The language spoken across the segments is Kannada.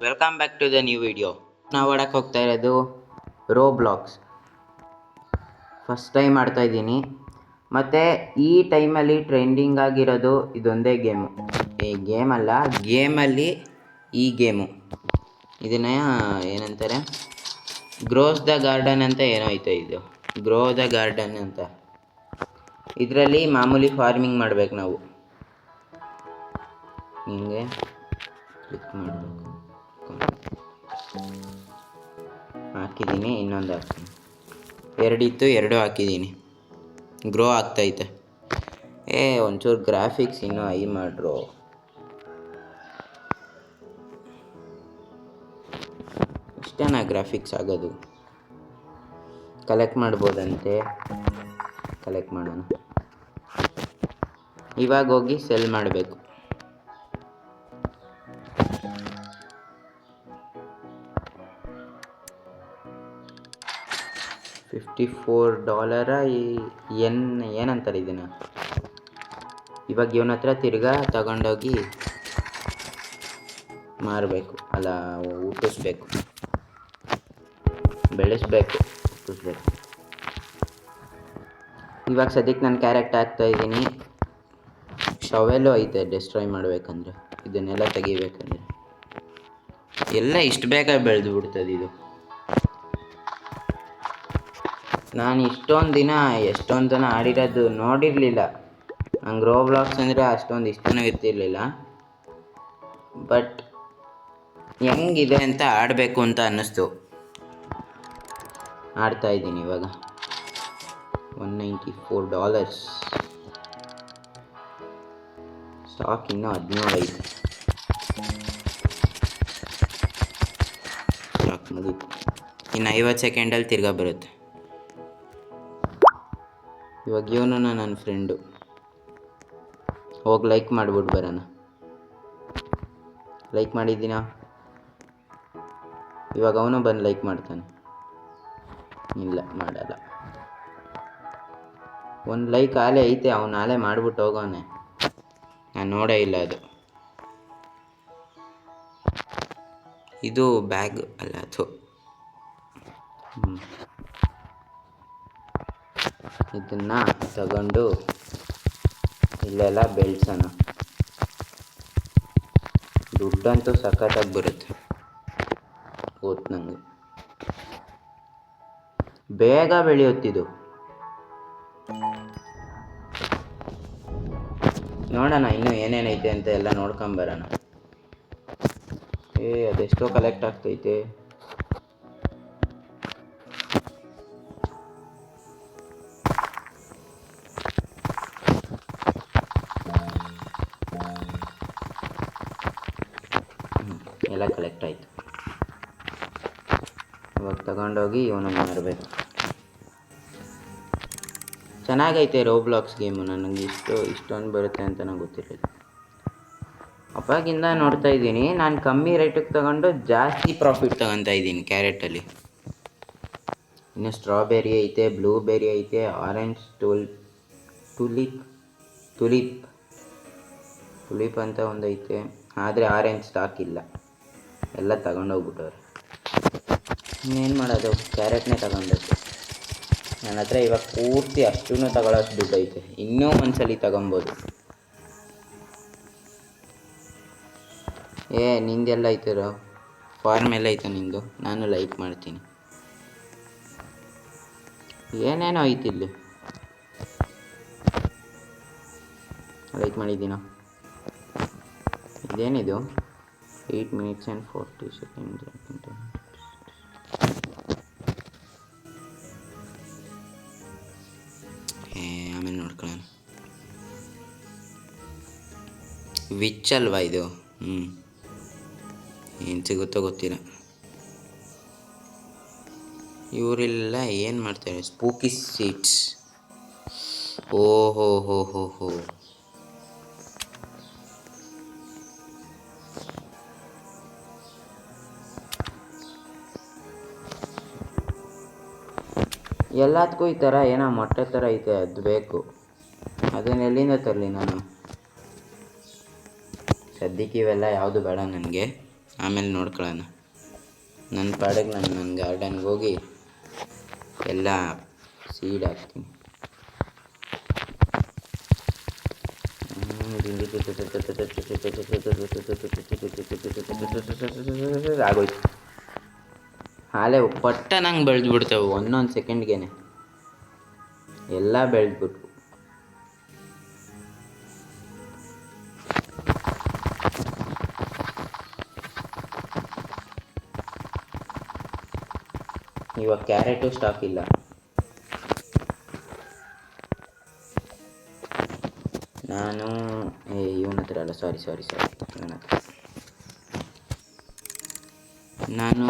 Welcome back to the new video. ನಾವು ಆಡಕ್ಕೆ ಹೋಗ್ತಾ ಇರೋದು ರೋಬ್ಲಾಕ್ಸ್. ಫಸ್ಟ್ ಟೈಮ್ ಆಡ್ತಾ ಇದ್ದೀನಿ. ಮತ್ತು ಈ ಟೈಮಲ್ಲಿ ಟ್ರೆಂಡಿಂಗ್ ಆಗಿರೋದು ಇದೊಂದೇ ಗೇಮು. ಗೇಮಲ್ಲಿ ಈ ಗೇಮು ಇದನ್ನು ಏನಂತಾರೆ, ಗ್ರೋಸ್ ದ ಗಾರ್ಡನ್ ಅಂತ ಏನೋ ಐತೆ. ಇದು ಗ್ರೋ ದ ಗಾರ್ಡನ್ ಅಂತ. ಇದರಲ್ಲಿ ಮಾಮೂಲಿ ಫಾರ್ಮಿಂಗ್ ಮಾಡಬೇಕು ನಾವು. ಹಿಂಗೆ ಕ್ಲಿಕ್ ಮಾಡಬೇಕು. ಹಾಕಿದ್ದೀನಿ, ಇನ್ನೊಂದು ಹಾಕ್ತೀನಿ. ಎರಡಿತ್ತು, ಎರಡು ಹಾಕಿದ್ದೀನಿ. ಗ್ರೋ ಆಗ್ತೈತೆ. ಒಂಚೂರು ಗ್ರಾಫಿಕ್ಸ್ ಇನ್ನೂ ಹೈ ಮಾಡ್ರು. ಇಷ್ಟೇನಾ ಗ್ರಾಫಿಕ್ಸ್ ಆಗೋದು? ಕಲೆಕ್ಟ್ ಮಾಡ್ಬೋದಂತೆ. ಕಲೆಕ್ಟ್ ಮಾಡೋಣ. ಇವಾಗ ಹೋಗಿ ಸೆಲ್ ಮಾಡಬೇಕು. $54 ಏನಂತಾರೆ ಇದನ್ನು. ಇವಾಗ ಇವನ ಹತ್ರ ತಿರ್ಗಾ ತಗೊಂಡೋಗಿ ಮಾರಬೇಕು, ಅಲ್ಲ ಹುಟ್ಟಿಸ್ಬೇಕು, ಬೆಳೆಸ್ಬೇಕು, ಹುಟ್ಟಿಸ್ಬೇಕು. ಇವಾಗ ಸದ್ಯಕ್ಕೆ ನಾನು ಕ್ಯಾರೆಕ್ಟ್ ಹಾಕ್ತಾಯಿದ್ದೀನಿ. ಶವೆಲ್ಲೂ ಐತೆ ಡಿಸ್ಟ್ರಾಯ್ ಮಾಡಬೇಕಂದ್ರೆ, ಇದನ್ನೆಲ್ಲ ತೆಗಿಬೇಕಂದ್ರೆ. ಎಲ್ಲ ಇಷ್ಟು ಬೇಗ ಬೆಳೆದು ಬಿಡ್ತದೆ ಇದು. ನಾನು ಎಷ್ಟೊಂದು ದಿನ ಆಡಿರೋದು ನೋಡಿರಲಿಲ್ಲ. ನಂಗೆ ರೋಬ್ಲಾಕ್ಸ್ ಅಂದರೆ ಅಷ್ಟೊಂದು ಇಷ್ಟನೂ ಇರ್ತಿರ್ಲಿಲ್ಲ. ಬಟ್ ಹೆಂಗಿದೆ ಅಂತ ಆಡಬೇಕು ಅಂತ ಅನ್ನಿಸ್ತು. ಆಡ್ತಾಯಿದ್ದೀನಿ ಇವಾಗ. $194. ಸ್ಟಾಕ್ ಇನ್ನೂ 17 ಐತೆ. ಸ್ಟಾಕ್ ಮುಗೀತು. ಇನ್ನು 50 ಸೆಕೆಂಡಲ್ಲಿ ತಿರ್ಗಾ ಬರುತ್ತೆ. ಇವಾಗ ಇವನು ನನ್ನ ಫ್ರೆಂಡು. ಹೋಗಿ ಲೈಕ್ ಮಾಡಿಬಿಟ್ಟು ಬರೋಣ. ಲೈಕ್ ಮಾಡಿದ್ದೀನ. ಇವಾಗ ಅವನು ಬಂದು ಲೈಕ್ ಮಾಡ್ತಾನೆ. ಇಲ್ಲ, ಮಾಡಲ್ಲ. ಒಂದು ಲೈಕ್ ಆಲೇ ಐತೆ, ಅವನು ಆಲೇ ಮಾಡಿಬಿಟ್ಟು ಹೋಗೋನೆ. ನಾನು ನೋಡೇ ಇಲ್ಲ ಅದು. ಇದು ಬ್ಯಾಗ್ ಅಲ್ಲ ಅದು. ಇದನ್ನು ತಗೊಂಡು ಇಲ್ಲೆಲ್ಲ ಬೆಳೆಸೋಣ. ದುಡ್ಡಂತೂ ಸಖತ್ತಾಗಿ ಬರುತ್ತೆ. ಗೊತ್ತು ನನಗೆ. ಬೇಗ ಬೆಳೆಯುತ್ತಿದ್ದು. ನೋಡೋಣ ಇನ್ನೂ ಏನೇನೈತೆ ಅಂತ ಎಲ್ಲ ನೋಡ್ಕೊಂಬರೋಣ. ಅದೆಷ್ಟೋ ಕಲೆಕ್ಟ್ ಆಗ್ತೈತೆ. ಎಲ್ಲ ಕಲೆಕ್ಟ್ ಆಯಿತು. ಇವಾಗ ತಗೊಂಡೋಗಿ ಇವನಿಗೆ ಮಾರಬೇಕು. ಚೆನ್ನಾಗೈತೆ ರೋಬ್ಲಾಕ್ಸ್ ಗೇಮು. ನನಗೆ ಇಷ್ಟೊಂದು ಬರುತ್ತೆ ಅಂತ ನಂಗೆ ಗೊತ್ತಿರಲಿಲ್ಲ. ಅವಾಗಿಂದ ನೋಡ್ತಾ ಇದ್ದೀನಿ. ನಾನು ಕಮ್ಮಿ ರೇಟಿಗೆ ತಗೊಂಡು ಜಾಸ್ತಿ ಪ್ರಾಫಿಟ್ ತಗೊತಾ ಇದ್ದೀನಿ ಕ್ಯಾರೆಟಲ್ಲಿ. ಇನ್ನು ಸ್ಟ್ರಾಬೆರಿ ಐತೆ, ಬ್ಲೂಬೆರಿ ಐತೆ, ಆರೆಂಜ್ ತುಲಿಪ್ ಅಂತ ಒಂದೈತೆ. ಆದರೆ ಆರೆಂಜ್ ಸ್ಟಾಕ್ ಇಲ್ಲ, ಎಲ್ಲ ತಗೊಂಡೋಗ್ಬಿಟ್ಟವ್ರೆ. ಇನ್ನೇನು ಮಾಡೋದು, ಕ್ಯಾರೆಟ್ನೇ ತಗೊಬೇಕು. ನನ್ನ ಹತ್ರ ಇವಾಗ ಪೂರ್ತಿ ಅಷ್ಟೂ ತಗೊಳ್ಳೋಷ್ಟು ದುಡ್ಡು ಐತೆ. ಇನ್ನೂ ಒಂದ್ಸಲಿ ತಗೊಬೋದು. ನಿಂದೆಲ್ಲ ಐತಿರೋ ಫಾರ್ಮ್ ಎಲ್ಲ ಐತೆ ನಿಂದು. ನಾನು ಲೈಕ್ ಮಾಡ್ತೀನಿ. ಏನೇನೋ ಐತಿಲ್ಲಿ. ಲೈಕ್ ಮಾಡಿದ್ದೀನ. ಇದೇನಿದು? 8 minutes and 40 seconds. ಆಮೇಲೆ ನೋಡ್ಕೊಳ್ಳೋಣ. ವಿಚ್ ಅಲ್ವಾ ಇದು? ಏನು ಸಿಗುತ್ತೋ ಗೊತ್ತಿಲ್ಲ. ಇವರೆಲ್ಲ ಏನು ಮಾಡ್ತಾರೆ? ಸ್ಪೂಕಿ ಸೀಟ್ಸ್. ಓಹೋ ಹೋ ಹೋ ಹೋ. ಎಲ್ಲದಕ್ಕೂ ಈ ಥರ ಏನೋ ಮೊಟ್ಟೆ ಥರ ಐತೆ, ಅದು ಬೇಕು. ಅದನ್ನ ಎಲ್ಲಿಂದ ತರಲಿ ನಾನು? ಸದ್ಯಕ್ಕೆ ಇವೆಲ್ಲ ಯಾವುದು ಬೇಡ ನನಗೆ. ಆಮೇಲೆ ನೋಡ್ಕೊಳ್ಳೋಣ. ನನ್ನ ಪಾಡಿಗೆ ನಾನು ನನ್ನ ಗಾರ್ಡನ್ಗೆ ಹೋಗಿ ಎಲ್ಲ ಸೀಡ್ ಹಾಕ್ತೀನಿ. ಆಗೋಯ್ತು. ಹಾಲೆ ಪಟ್ಟ ನಂಗೆ ಬೆಳೆದ್ಬಿಡ್ತವೆ ಒಂದೊಂದು ಸೆಕೆಂಡ್ಗೆ ಎಲ್ಲ ಬೆಳೆದ್ಬಿಟ್ವು. ಇವಾಗ ಕ್ಯಾರೆಟು ಸ್ಟಾಕ್ ಇಲ್ಲ. ನಾನು ಇವನ ಹತ್ರ ಅಲ್ಲ, ಸಾರಿ ಇವನ ಹತ್ರ. ನಾನು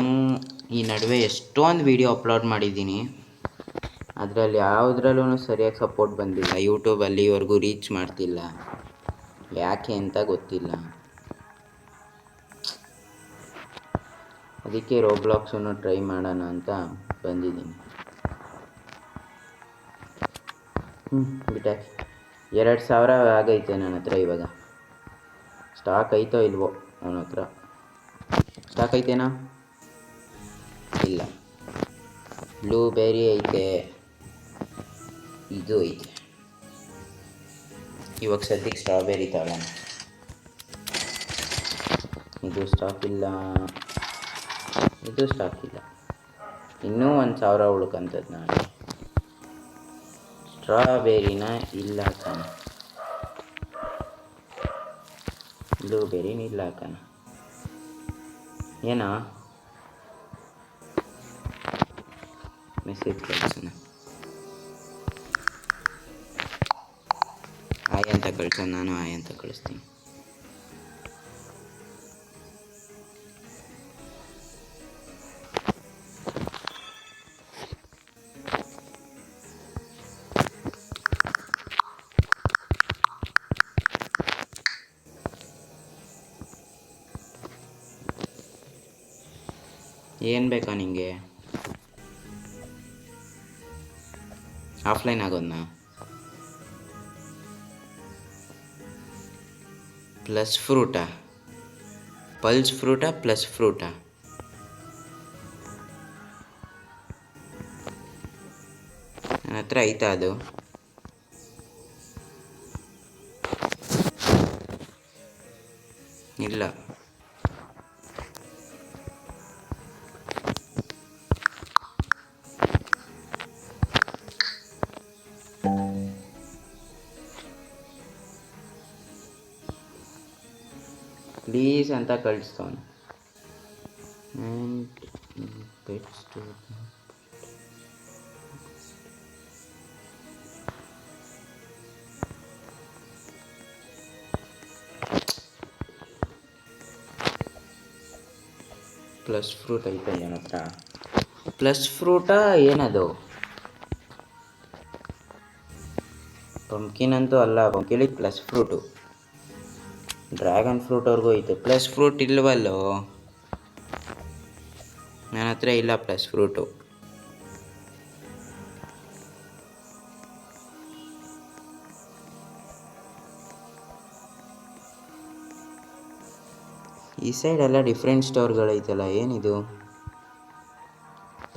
ಈ ನಡುವೆ ಎಷ್ಟೊಂದು ವೀಡಿಯೋ ಅಪ್ಲೋಡ್ ಮಾಡಿದ್ದೀನಿ, ಅದರಲ್ಲಿ ಯಾವುದ್ರಲ್ಲೂ ಸರಿಯಾಗಿ ಸಪೋರ್ಟ್ ಬಂದಿಲ್ಲ. ಯೂಟ್ಯೂಬಲ್ಲಿ ಇವ್ರಿಗೂ ರೀಚ್ ಮಾಡ್ತಿಲ್ಲ, ಯಾಕೆ ಅಂತ ಗೊತ್ತಿಲ್ಲ. ಅದಕ್ಕೆ ರೋಬ್ಲಾಕ್ಸನ್ನು ಟ್ರೈ ಮಾಡೋಣ ಅಂತ ಬಂದಿದ್ದೀನಿ. ಬಿಟ್ಟಾಕಿ 2000 ಆಗೈತೆ ನನ್ನ ಹತ್ರ ಇವಾಗ. ಸ್ಟಾಕ್ ಐತೋ ಇಲ್ವೋ ಅವನ ಹತ್ರ? ಸ್ಟಾಕ್ ಐತೇನಾ? ಇಲ್ಲ. ಬ್ಲೂಬೆರಿ ಐತೆ, ಇದು ಐತೆ. ಇವಾಗ ಸದ್ಯಕ್ಕೆ ಸ್ಟ್ರಾಬೆರಿ ತಗೊಳ್ಳೋಣ. ಇದು ಸ್ಟಾಕ್ ಇಲ್ಲ, ಇದು ಸ್ಟಾಕ್ ಇಲ್ಲ. ಇನ್ನೂ 1000 ಉಳ್ಕಂತದ್ದು. ನಾನು ಸ್ಟ್ರಾಬೆರಿನ ಇಲ್ಲ ಹಾಕೋಣ, ಬ್ಲೂಬೆರಿನ ಇಲ್ಲ ಹಾಕೋಣ. ಏನಾ ಮೆಸೇಜ್ ಕಳಿಸೋಣ. ಆಯ್ ಅಂತ ಕಳಿಸೋಣ, ನಾನು ಆಯ್ ಅಂತ ಕಳಿಸ್ತೀನಿ. ಏನು ಬೇಕಾ ನಿಂಗೆ? ಆಫ್ಲೈನ್ ಆಗೋದನ್ನ ಪ್ಲಸ್ ಫ್ರೂಟಾ? ಪಲ್ಸ್ ಫ್ರೂಟಾ ಪ್ಲಸ್ ಫ್ರೂಟಾ? ನನ್ನ ಹತ್ರ ಐತಾ ಅದು? ಇಲ್ಲ. ಪ್ಲೀಸ್ ಅಂತ ಕಳಿಸ್ತವನು. ಪ್ಲಸ್ ಫ್ರೂಟ್ ಐತೆ ನನ್ನ ಹತ್ರ. ಪ್ಲಸ್ ಫ್ರೂಟಾ ಏನದು? ಪಂಪ್ಕಿನ್ ಅಂತೂ ಅಲ್ಲ, ಪಂಪ್ಕಿನ್ ಪ್ಲಸ್ ಫ್ರೂಟು. ಡ್ರ್ಯಾಗನ್ ಫ್ರೂಟ್ವರೆಗೂ ಐತೆ, ಪ್ಲಸ್ ಫ್ರೂಟ್ ಇಲ್ವಲ್ಲೋ ನನ್ನ ಹತ್ರ. ಇಲ್ಲ ಪ್ಲಸ್ ಫ್ರೂಟು. ಈ ಸೈಡ್ ಎಲ್ಲ ಡಿಫ್ರೆಂಟ್ ಸ್ಟೋರ್ಗಳೈತಲ್ಲ, ಏನಿದು?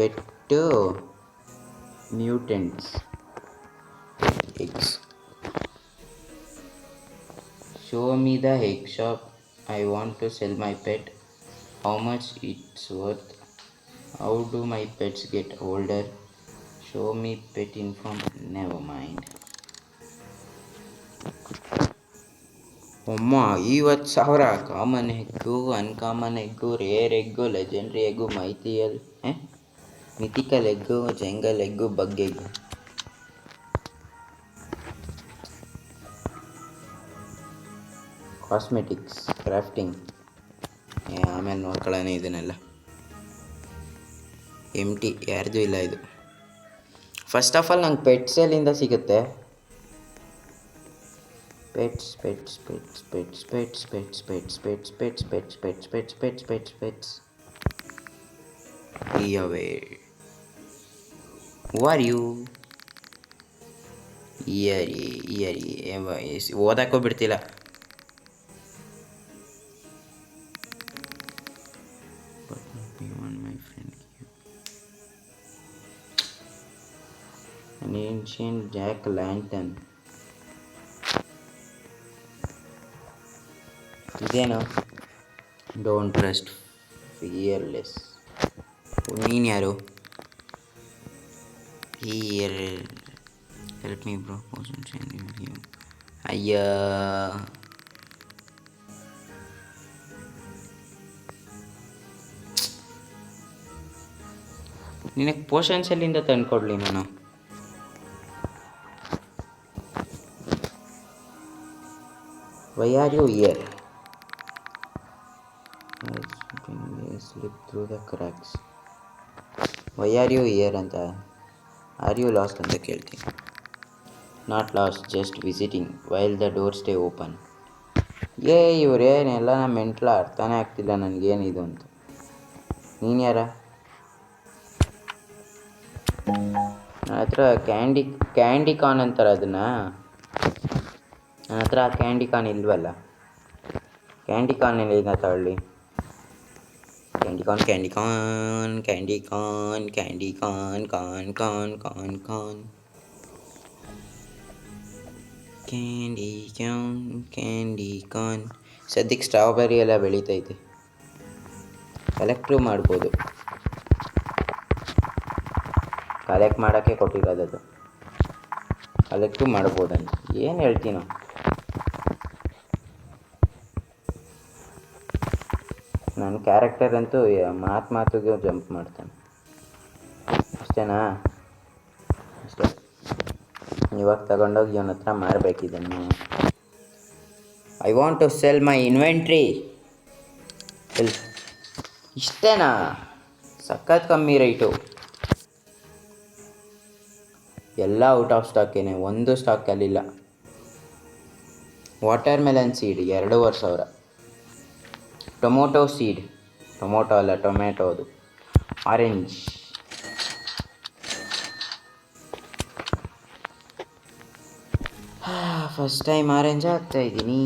ಪೆಟ್ಟು mutants eggs. Show me the egg shop. I want to sell my pet. How much it's worth? How do my pets get older? Show me pet info. Never mind. ಅಮ್ಮ 50,000. Common egg, uncommon egg, rare egg, legendary egg, mythical egg, jungle egg, bug egg. Cosmetics, crafting, ಆಮೇಲೆ ನೋಡ್ಕೊಳ್ಳೋಣ ಇದನ್ನೆಲ್ಲ. ಎಂಟಿ, ಯಾರ್ದು ಇಲ್ಲ ಇದು. ಫಸ್ಟ್ ಆಫ್ ಆಲ್ ನಂಗೆ ಪೆಟ್ಸ್ ಎಲ್ಲಿಂದ ಸಿಗುತ್ತೆ? Pets pets pets pets pets pets pets pets pets pets pets pets pets pets pets ಇಯವೇ. Who are you? ಇಯರಿ ಓದಕ್ಕೂ ಬಿಡ್ತಿಲ್ಲ. beyond my friend. An ancient jack lantern. ಇದೇನು ಡೋಂಟ್ ಟ್ರಸ್ಟ್ ಫಿಯರ್ಲೆಸ್. ನೀನು ಯಾರು? Here help me bro. ಅಯ್ಯ, ನಿನಗೆ ಪೋಷನ್ಸ್ ಎಲ್ಲಿಂದ ತಂದ್ಕೊಡ್ಲಿ ನಾನು? Why are you here? Slip through the cracks. Why are you here ಅಂತ, ಆರ್ ಯು ಲಾಸ್ಟ್ ಅಂತ ಕೇಳ್ತೀನಿ. Not lost, just visiting while the door stay open. ಇವರೇನೆಲ್ಲ ನಮ್ಮ ಮೆಂಟ್ಲ, ಅರ್ಥನೇ ಆಗ್ತಿಲ್ಲ ನನಗೇನಿದು ಅಂತ. ನೀನು ಯಾರ? ನನ್ನ ಹತ್ರ ಕ್ಯಾಂಡಿ ಕಾರ್ನ್ ಅಂತಾರೆ ಅದನ್ನು. ನನ್ನ ಹತ್ರ ಆ ಕ್ಯಾಂಡಿ ಕಾರ್ನ್ ಇಲ್ವಲ್ಲ. ಕ್ಯಾಂಡಿ ಕಾರ್ನ್ ಎಲ್ಲಿಂದ ತಗೊಳ್ಳಿ? Candy corn candy corn candy corn candy corn corn corn corn corn candy corn candy corn. ಸದ್ಯಕ್ಕೆ ಸ್ಟ್ರಾಬೆರಿ ಎಲ್ಲ ಬೆಳೀತೈತೆ, ಕಲೆಕ್ಟ್ರು ಮಾಡ್ಬೋದು. ಕಲೆಕ್ಟ್ ಮಾಡೋಕ್ಕೆ ಕೊಟ್ಟಿರೋದದು, ಕಲೆಕ್ಟು ಮಾಡ್ಬೋದಂತ. ಏನು ಹೇಳ್ತೀನೋ? ನನ್ನ ಕ್ಯಾರೆಕ್ಟರ್ ಅಂತೂ ಮಾತಿಗೆ ಜಂಪ್ ಮಾಡ್ತಾನೆ. ಅಷ್ಟೇನಾ? ಅಷ್ಟೇ. ಇವಾಗ ತಗೊಂಡೋಗಿ ಇವನ ಹತ್ರ ಮಾರಬೇಕಿದ್ದನ್ನು. I want to sell my inventory. ಇಷ್ಟೇನಾ? ಸಖತ್ ಕಮ್ಮಿ ರೇಟು. ಎಲ್ಲ ಔಟ್ ಆಫ್ ಸ್ಟಾಕೇನೆ, ಒಂದು ಸ್ಟಾಕಲ್ಲಿಲ್ಲ. Watermelon seed 2,500. Tomato seed, tomato ಅಲ್ಲ ಟೊಮೆಟೊ ಅದು. ಆರೆಂಜ್, ಫಸ್ಟ್ ಟೈಮ್ ಆರೆಂಜ್ ಹಾಕ್ತಾಯಿದ್ದೀನಿ.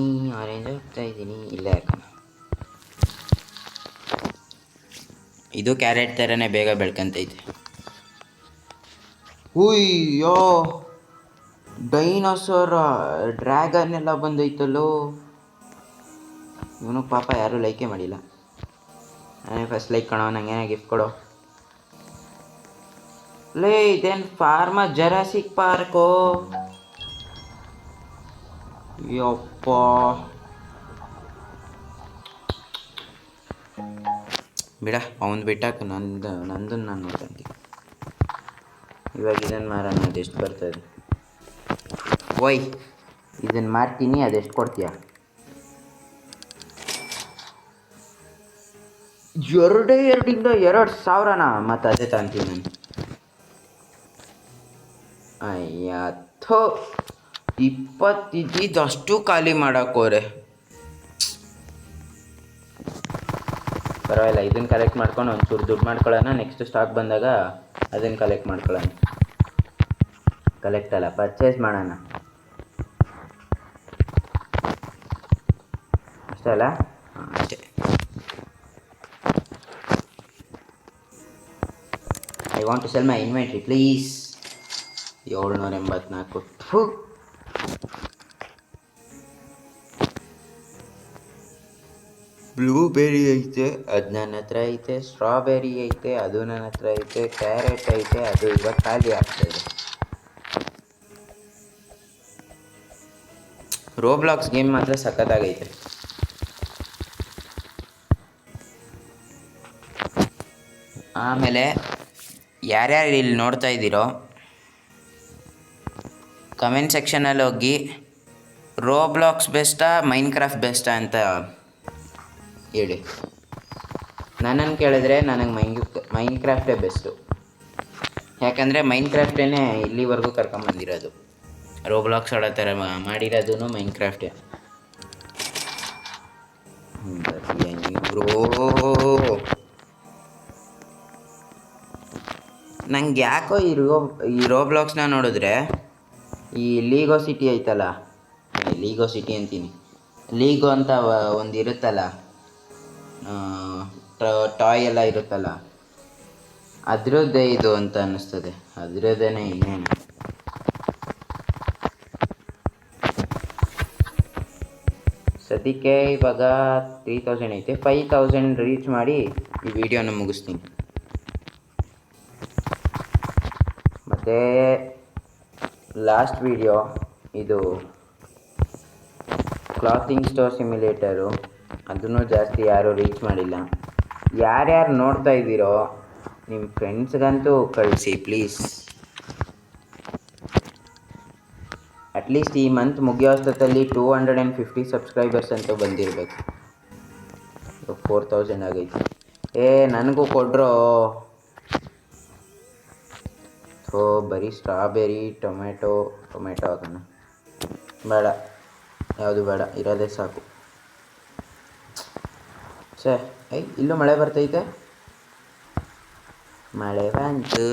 ಇಲ್ಲ ಯಾಕಣ್ಣ, ಇದು ಕ್ಯಾರೆಟ್ ಥರನೇ ಬೇಗ ಬೆಳ್ಕೊಂತೈತೆ. ಉಯ್ಯೋ, ಡೈನೋಸರ್ ಡ್ರ್ಯಾಗನ್ ಎಲ್ಲ ಬಂದೈತಲ್ಲೋ. ಇವನು ಪಾಪ ಯಾರೂ ಲೈಕೇ ಮಾಡಿಲ್ಲ. ನಾನೇ ಫಸ್ಟ್ ಲೈಕ್ ಕೊಡೋ, ನನಗೇನೇ ಗಿಫ್ಟ್ ಕೊಡೋ. ಲೇ, ಇದೇನು ಫಾರ್ಮರ್ ಜರಾಸಿಕ್ ಪಾರ್ಕೋ? ಯಪ್ಪ, ಬಿಡ, ಅವನು ಬಿಟ್ಟಾಕು. ನಂದನ್ನು ನಾನು ನೋಡ್ತೀನಿ. ಇವಾಗ ಇದನ್ನು ಮಾರೋಣ, ಅದೆಷ್ಟು ಬರ್ತದೆ? ಓಯ್, ಇದನ್ನು ಮಾರ್ತೀನಿ, ಅದೆಷ್ಟು ಕೊಡ್ತೀಯ? 2,000 ಮತ್ತು ಅದೇ ತಗೊಂತೀನಿ ನಾನು. ಅಯ್ಯ ಥೋ, 20 ಇದ್ದಿದ್ದಷ್ಟು ಖಾಲಿ ಮಾಡೋಕೋರೆ. ಪರವಾಗಿಲ್ಲ, ಇದನ್ನು ಕಲೆಕ್ಟ್ ಮಾಡ್ಕೊಂಡು ಒಂಚೂರು ದುಡ್ಡು ಮಾಡ್ಕೊಳ್ಳೋಣ. ನೆಕ್ಸ್ಟ್ ಸ್ಟಾಕ್ ಬಂದಾಗ ಅದನ್ನು ಕಲೆಕ್ಟ್ ಮಾಡ್ಕೊಳ್ಳೋಣ. ಕಲೆಕ್ಟ್ ಅಲ್ಲ, ಪರ್ಚೇಸ್ ಮಾಡೋಣ. ಅಷ್ಟೇ ಅಲ್ಲ? ಅಷ್ಟೇ. I want to sell my inventory please. 784. Blueberry ಐತೆ, ಅದು ನನ್ನ ಹತ್ರ ಐತೆ. ಸ್ಟ್ರಾಬೆರಿ ಐತೆ, ಅದು ನನ್ನ ಹತ್ರ ಐತೆ. ಕ್ಯಾರೆಟ್ ಐತೆ, ಅದು ಇವಾಗ ಖಾಲಿ ಆಗ್ತಾಯಿದೆ. ರೋಬ್ಲಾಕ್ಸ್ ಗೇಮ್ ಮಾತ್ರ ಸಖತ್ತಾಗೈತೆ. ಆಮೇಲೆ ಯಾರ್ಯಾರು ಇಲ್ಲಿ ನೋಡ್ತಾ ಇದ್ದೀರೋ ಕಮೆಂಟ್ ಸೆಕ್ಷನಲ್ಲಿ ಹೋಗಿ ರೋಬ್ಲಾಕ್ಸ್ ಬೆಸ್ಟಾ ಮೈನ್ಕ್ರಾಫ್ಟ್ ಬೆಸ್ಟಾ ಅಂತ ಹೇಳಿ. ನನ್ನನ್ನು ಕೇಳಿದ್ರೆ ನನಗೆ ಮೈನ್ಕ್ರಾಫ್ಟೇ ಬೆಸ್ಟು. ಯಾಕಂದರೆ ಮೈನ್ಕ್ರಾಫ್ಟೇ ಇಲ್ಲಿವರೆಗೂ ಕರ್ಕೊಂಬಂದಿರೋದು. ರೋಬ್ಲಾಕ್ಸ್ ಆಡೋ ಥರ ಮಾಡಿರೋದು ಮೈನ್ಕ್ರಾಫ್ಟೇ. ಬ್ರೋ, ನಂಗೆ ಯಾಕೋ ಈ ರೋಬ್ಲಾಕ್ಸ್ನ ನೋಡಿದ್ರೆ ಈ ಲೀಗೋ ಸಿಟಿ ಐತಲ್ಲ, ಲೀಗೋ ಸಿಟಿ ಅಂತೀನಿ, ಲೀಗೋ ಅಂತ ಒಂದು ಇರುತ್ತಲ್ಲ ಟಾಯ್ ಎಲ್ಲ ಇರುತ್ತಲ್ಲ ಅದರದ್ದೇ ಇದು ಅಂತ ಅನ್ನಿಸ್ತದೆ. ಅದರದ್ದೇ ಇನ್ನೇನು. ಸದ್ಯಕ್ಕೆ ಇವಾಗ 3000 ಐತೆ. 5000 ರೀಚ್ ಮಾಡಿ ಈ ವಿಡಿಯೋನ ಮುಗಿಸ್ತೀನಿ. ಮತ್ತು ಲಾಸ್ಟ್ ವಿಡಿಯೋ ಇದು ಕ್ಲಾತಿಂಗ್ ಸ್ಟೋರ್ ಸಿಮ್ಯುಲೇಟರು, ಅದನ್ನು ಜಾಸ್ತಿ ಯಾರೂ ರೀಚ್ ಮಾಡಿಲ್ಲ. ಯಾರ್ಯಾರು ನೋಡ್ತಾ ಇದ್ದೀರೋ ನಿಮ್ಮ ಫ್ರೆಂಡ್ಸ್ಗಂತೂ ಕಳಿಸಿ ಪ್ಲೀಸ್. ಅಟ್ಲೀಸ್ಟ್ ಈ ಮಂತ್ ಮುಗಿಯೋ ಅಷ್ಟೊತ್ತಲ್ಲಿ 250 ಸಬ್ಸ್ಕ್ರೈಬರ್ಸ್ ಅಂತೂ ಬಂದಿರಬೇಕು. 4000 ಆಗೈತೆ. ನನಗೂ ಕೊಡ್ರೋ. ಬರೀ ಸ್ಟ್ರಾಬೆರಿ ಟೊಮೆಟೊ ಹಾಕೋಣ. ಬೇಡ, ಯಾವುದು ಬೇಡ, ಇರೋದೇ ಸಾಕು. ಇಲ್ಲೂ ಮಳೆ ಬರ್ತೈತೆ. ಮಳೆ ಬಂತು.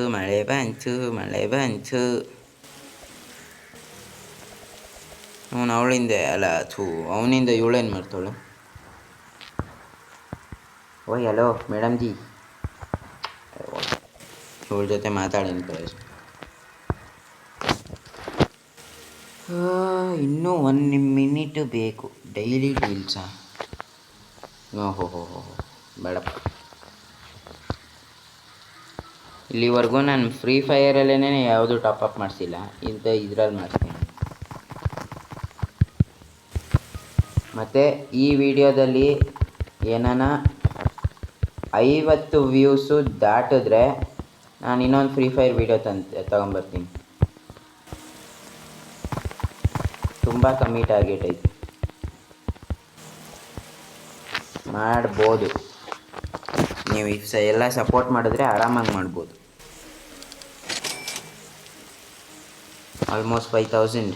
ಅವಳಿಂದ ಅಲ್ಲ, ಅವನಿಂದ ಇವಳೇನು ಮಾಡ್ತಾವಳು? ಓಯ್ ಹಲೋ ಮೇಡಮ್ ಜಿ, ಇವಳ ಜೊತೆ ಮಾತಾಡೋಣ ಕಳಿಸ್. ಇನ್ನೂ 1 ಮಿನಿಟ್ ಬೇಕು. ಡೈಲಿ ಡೀಲ್ಸಾ? ಹೋ ಬೇಡಪ್ಪ. ಇಲ್ಲಿವರೆಗೂ ನಾನು ಫ್ರೀ ಫೈರಲ್ಲೇ ಯಾವುದು ಟಾಪಪ್ ಮಾಡಿಸಿಲ್ಲ. ಇದ್ರಲ್ಲಿ ಮಾಡಿಸ್ತೀನಿ. ಮತ್ತು ಈ ವಿಡಿಯೋದಲ್ಲಿ ಏನಾನ 50 ವ್ಯೂಸು ದಾಟಿದ್ರೆ ನಾನು ಇನ್ನೊಂದು ಫ್ರೀ ಫೈರ್ ವಿಡಿಯೋ ತಗೊಂಬರ್ತೀನಿ. ತುಂಬ ಕಮ್ಮಿ ಟಾರ್ಗೆಟ್ ಐತಿ, ಮಾಡ್ಬೋದು. ನೀವು ಎಲ್ಲ ಸಪೋರ್ಟ್ ಮಾಡಿದ್ರೆ ಆರಾಮಾಗಿ ಮಾಡ್ಬೋದು. ಆಲ್ಮೋಸ್ಟ್ 5000.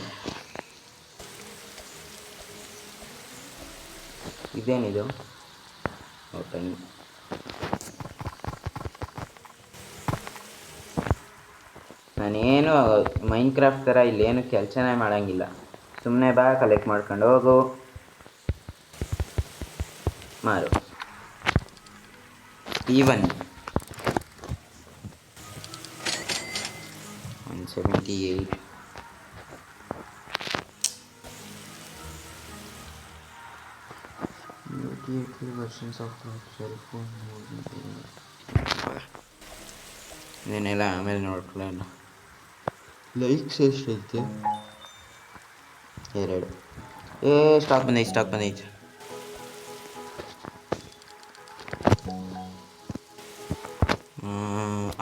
ಇದೇನಿದು? ಓಪನ್. ನಾನೇನು ಮೈನ್ಕ್ರಾಫ್ಟ್ ಥರ ಇಲ್ಲೇನು ಕೆಲಸನೇ ಮಾಡೋಂಗಿಲ್ಲ. ಸುಮ್ಮನೆ ಬಾ, ಕಲೆಕ್ಟ್ ಮಾಡ್ಕೊಂಡು ಹೋಗು, ಮಾರು. Even 178. Versions of cell phone ಇದನ್ನೆಲ್ಲ ಆಮೇಲೆ ನೋಡ್ಕೊಳ್ಳೋಣ. ಲೈಕ್ಸ್ ಎಷ್ಟೈತೆ? 2. ಸ್ಟಾಕ್ ಬಂದೈತೆ.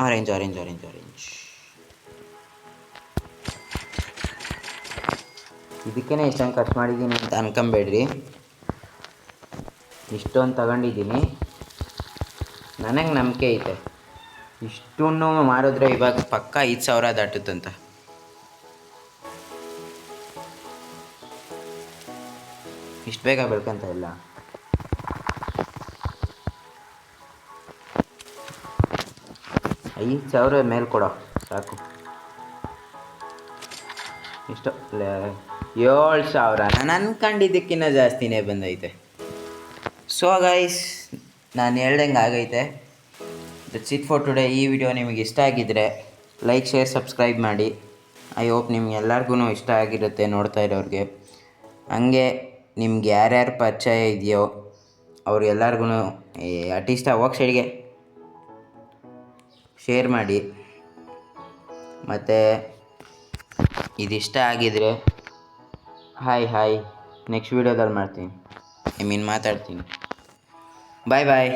ಆರೆಂಜ್. ಇದಕ್ಕೇ ಇಷ್ಟೊಂದು ಖರ್ಚು ಮಾಡಿದ್ದೀನಿ ಅಂತ ಅನ್ಕೊಂಬೇಡ್ರಿ. ಇಷ್ಟೊಂದು ತಗೊಂಡಿದ್ದೀನಿ, ನನಗೆ ನಂಬಿಕೆ ಐತೆ ಇಷ್ಟನ್ನು ಮಾಡಿದ್ರೆ ಇವಾಗ ಪಕ್ಕ 5000 ದಾಟುತ್ತಂತ. ಇಷ್ಟು ಬೇಗ ಬೆಳ್ಕೊಂತ ಇಲ್ಲ. $5000 ಮೇಲೆ ಕೊಡೋ ಸಾಕು. ಇಷ್ಟು 7000. ನಾನು ಅನ್ಕೊಂಡಿದ್ದಕ್ಕಿಂತ ಜಾಸ್ತಿನೇ ಬಂದೈತೆ. ಸೊ ಗೈಸ್, ನಾನು ಹೇಳ್ದಂಗೆ ಆಗೈತೆ. That's it for today. ಈ ವಿಡಿಯೋ ನಿಮಗೆ ಇಷ್ಟ ಆಗಿದ್ದರೆ ಲೈಕ್, ಶೇರ್, ಸಬ್ಸ್ಕ್ರೈಬ್ ಮಾಡಿ. ಐ ಹೋಪ್ ನಿಮ್ಗೆ ಎಲ್ಲರಿಗೂ ಇಷ್ಟ ಆಗಿರುತ್ತೆ ನೋಡ್ತಾ ಇರೋರಿಗೆ. ಹಂಗೆ ನಿಮ್ಗೆ ಯಾರ್ಯಾರು ಪರಿಚಯ ಇದೆಯೋ ಅವ್ರಿಗೆಲ್ಲರಿಗೂ ಅಟ್ಲೀಸ್ಟ್ ಹೋಗಿ ಸೈಡ್ಗೆ ಶೇರ್ ಮಾಡಿ. ಮತ್ತು ಇದಿಷ್ಟ ಆಗಿದರೆ ಹಾಯ್ ನೆಕ್ಸ್ಟ್ ವೀಡಿಯೋದಲ್ಲಿ ಮಾತಾಡ್ತೀನಿ. ಬಾಯ್.